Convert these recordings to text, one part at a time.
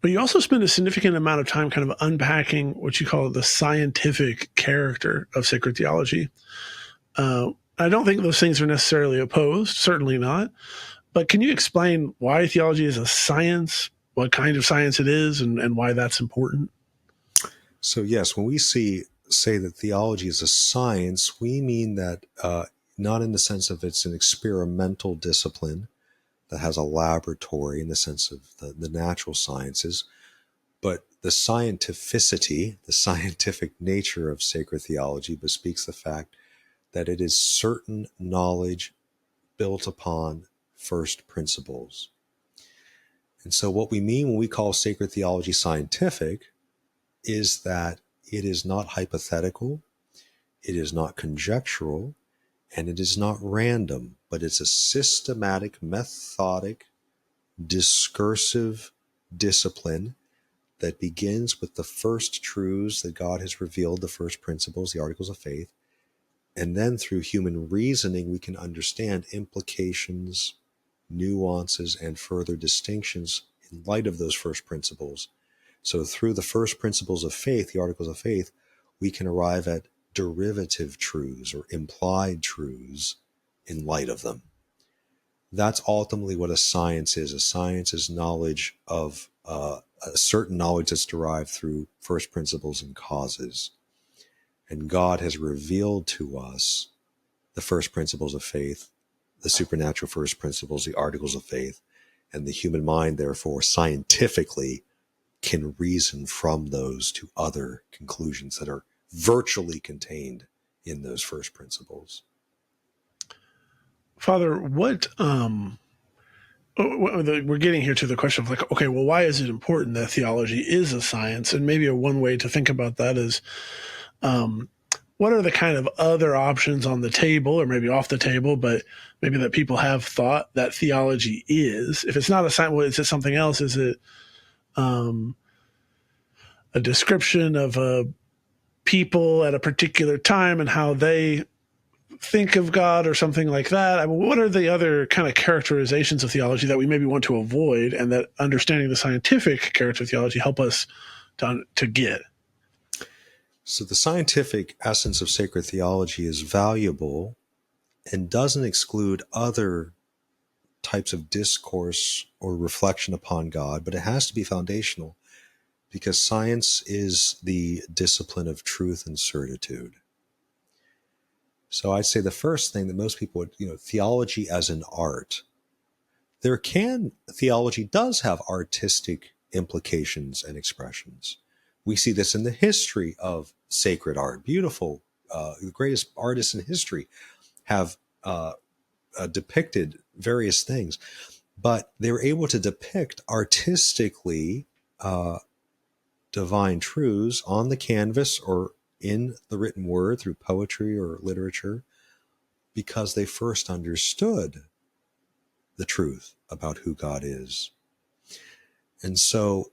But you also spend a significant amount of time kind of unpacking what you call the scientific character of sacred theology. I don't think those things are necessarily opposed, certainly not. But can you explain why theology is a science, what kind of science it is, and why that's important? So yes, when we say that theology is a science, we mean that not in the sense of it's an experimental discipline that has a laboratory in the sense of the natural sciences, but the scientificity, the scientific nature of sacred theology bespeaks the fact that it is certain knowledge built upon first principles. And so what we mean when we call sacred theology scientific is that it is not hypothetical, it is not conjectural, and it is not random, but it's a systematic, methodic, discursive discipline that begins with the first truths that God has revealed, the first principles, the articles of faith, and then through human reasoning we can understand implications, nuances, and further distinctions in light of those first principles. So through the first principles of faith, the articles of faith, we can arrive at derivative truths or implied truths in light of them. That's ultimately what a science is. A science is knowledge of a certain knowledge that's derived through first principles and causes. And God has revealed to us the first principles of faith, the supernatural first principles, the articles of faith, and the human mind, therefore, scientifically can reason from those to other conclusions that are virtually contained in those first principles. Father, we're getting here to the question of like, okay, well, why is it important that theology is a science? And maybe one way to think about that is, what are the kind of other options on the table, or maybe off the table, but maybe that people have thought that theology is? If it's not a science, is it something else? Is it a description of a people at a particular time and how they think of God or something like that? I mean, what are the other kind of characterizations of theology that we maybe want to avoid, and that understanding the scientific character of theology help us to get? So the scientific essence of sacred theology is valuable and doesn't exclude other types of discourse or reflection upon God, but it has to be foundational because science is the discipline of truth and certitude. So I'd say the first thing that most people would, theology as an art. Theology does have artistic implications and expressions. We see this in the history of sacred art. Beautiful, the greatest artists in history have depicted various things, but they were able to depict artistically divine truths on the canvas or in the written word through poetry or literature because they first understood the truth about who God is. And so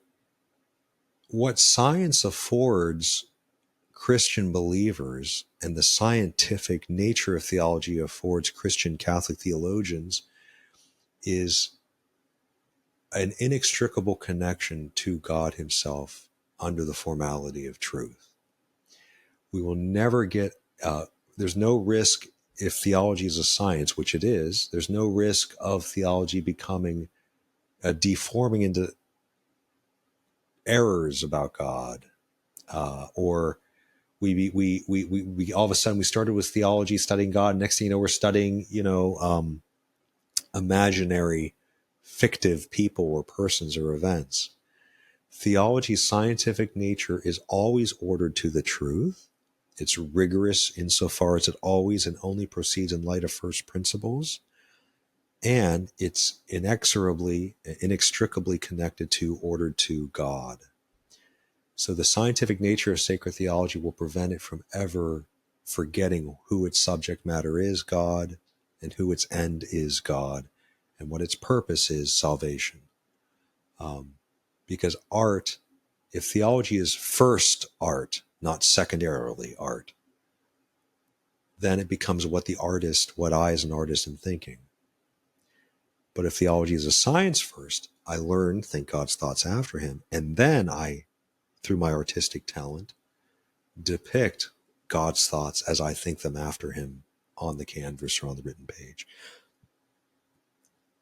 what science affords Christian believers and the scientific nature of theology affords Christian Catholic theologians is an inextricable connection to God himself under the formality of truth. We will never get, there's no risk if theology is a science, which it is, there's no risk of theology becoming, deforming into errors about God, or we all of a sudden we started with theology, studying God. Next thing you know, we're studying, imaginary, fictive people or persons or events. Theology's scientific nature is always ordered to the truth. It's rigorous insofar as it always and only proceeds in light of first principles. And it's inextricably connected to, ordered to God. So the scientific nature of sacred theology will prevent it from ever forgetting who its subject matter is, God, and who its end is, God, and what its purpose is, salvation. Because art, if theology is first art, not secondarily art, then it becomes what I as an artist am thinking. But if theology is a science first, I learn, think God's thoughts after him. And then I, through my artistic talent, depict God's thoughts as I think them after him on the canvas or on the written page.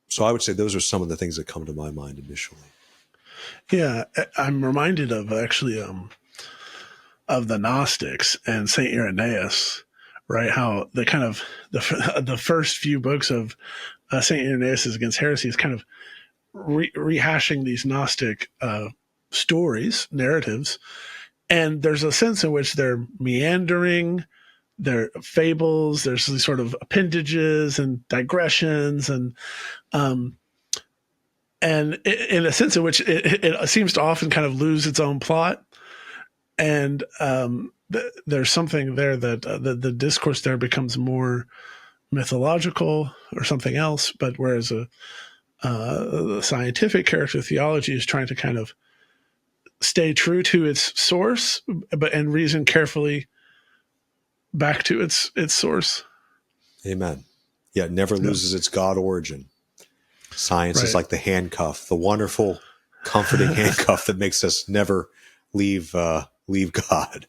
So I would say those are some of the things that come to my mind initially. Yeah, I'm reminded of actually of the Gnostics and Saint Irenaeus, right? How the kind of the first few books of Saint Irenaeus Against Heresy is kind of rehashing these Gnostic stories, narratives, and there's a sense in which they're meandering, they're fables, there's these sort of appendages and digressions, um, and in a sense in which it seems to often kind of lose its own plot. And there's something there that the discourse there becomes more mythological or something else. But whereas the scientific character theology is trying to kind of stay true to its source, but and reason carefully back to its source. Amen. Yeah, it never loses its God origin. Science is like the handcuff, the wonderful, comforting handcuff that makes us never leave God.